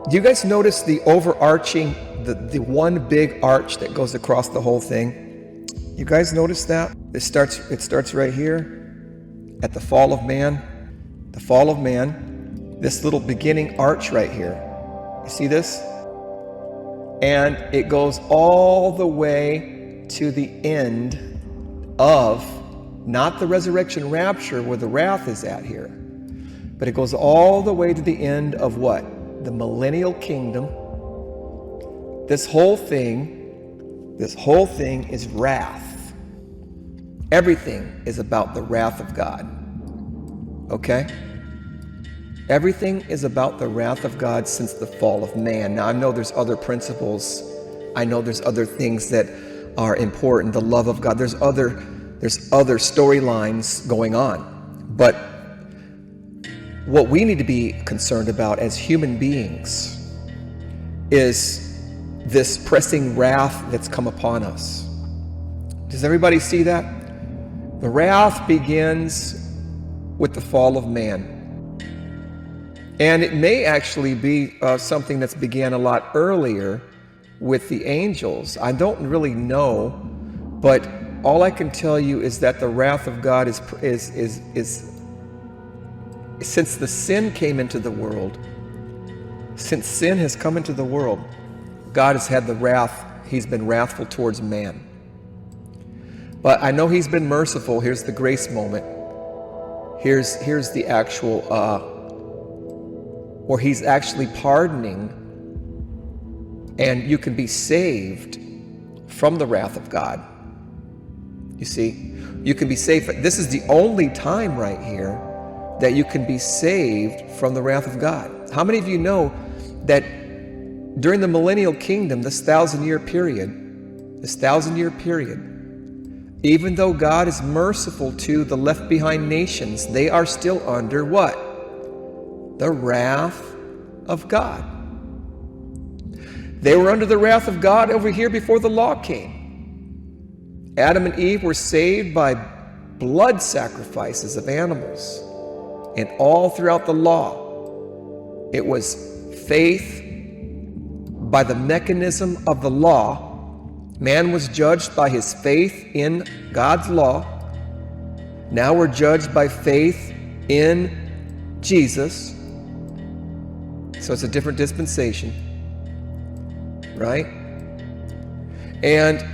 Do you guys notice the overarching, the one big arch that goes across the whole thing? You guys notice that? It starts right here at the fall of man. The fall of man, this little beginning arch right here. You see this? And it goes all the way to the end of, not the resurrection rapture where the wrath is at here, but it goes all the way to the end of what? The millennial kingdom. This whole thing is wrath. Everything is about the wrath of God. Okay? Everything is about the wrath of God since the fall of man. Now I know there's other principles. I know there's other things that are important. The love of God. There's other storylines going on. But what we need to be concerned about as human beings is this pressing wrath that's come upon us. Does everybody see that? The wrath begins with the fall of man. And it may actually be something that's began a lot earlier with the angels. I don't really know, but all I can tell you is that the wrath of God is since the sin came into the world, since sin has come into the world, God has had the wrath. He's been wrathful towards man. But I know he's been merciful. Here's the grace moment. Here's the actual, where he's actually pardoning, and you can be saved from the wrath of God. You see, you can be saved. This is the only time right here that you can be saved from the wrath of God. How many of you know that during the millennial kingdom, this 1,000-year period, even though God is merciful to the left behind nations, they are still under what? The wrath of God. They were under the wrath of God over here before the law came. Adam and Eve were saved by blood sacrifices of animals. And all throughout the law, it was faith by the mechanism of the law. Man was judged by his faith in God's law. Now we're judged by faith in Jesus. So it's a different dispensation, right? And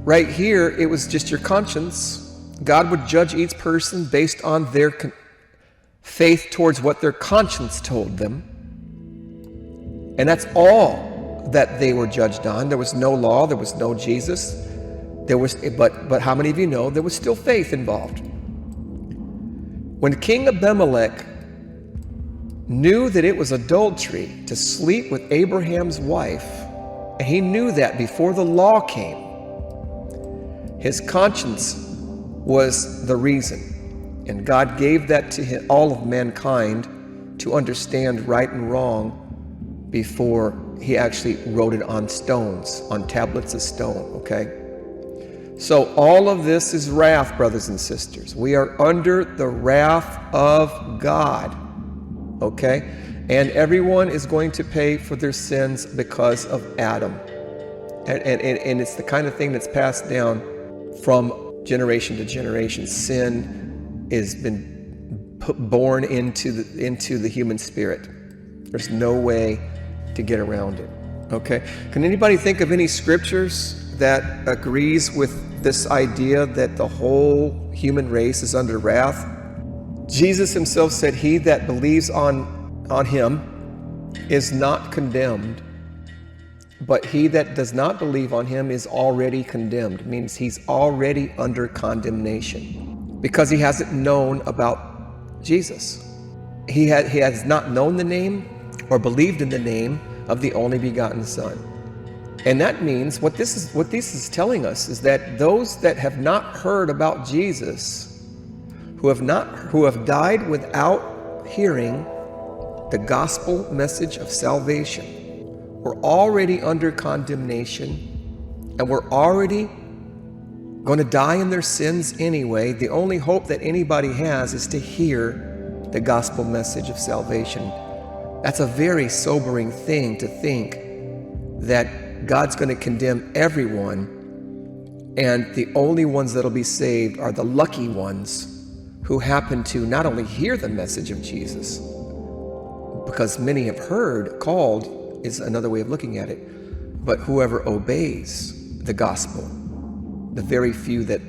right here, it was just your conscience. God would judge each person based on their faith towards what their conscience told them. And that's all that they were judged on. There was no law, there was no Jesus. But how many of you know there was still faith involved? When King Abimelech knew that it was adultery to sleep with Abraham's wife, and he knew that before the law came, his conscience was the reason. And God gave that to all of mankind to understand right and wrong before he actually wrote it on stones, on tablets of stone, okay? So all of this is wrath, brothers and sisters. We are under the wrath of God, okay? And everyone is going to pay for their sins because of Adam. And it's the kind of thing that's passed down from generation to generation. Sin has been born into the human spirit. There's no way to get around it. Okay? Can anybody think of any scriptures that agrees with this idea that the whole human race is under wrath? Jesus himself said, "He that believes on him is not condemned, but he that does not believe on him is already condemned." It means he's already under condemnation because he hasn't known about Jesus. He has not known the name or believed in the name of the only begotten Son. And that means what this is telling us is that those that have not heard about Jesus, who have died without hearing the gospel message of salvation, we're already under condemnation, and we're already going to die in their sins anyway. The only hope that anybody has is to hear the gospel message of salvation. That's a very sobering thing to think, that God's going to condemn everyone, and the only ones that'll be saved are the lucky ones who happen to not only hear the message of Jesus, because many have heard, called is another way of looking at it, but whoever obeys the gospel, the very few that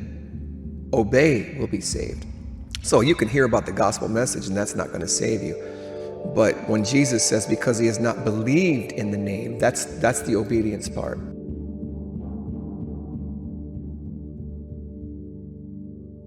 obey will be saved. So you can hear about the gospel message and that's not going to save you. But when Jesus says, because he has not believed in the name, that's the obedience part.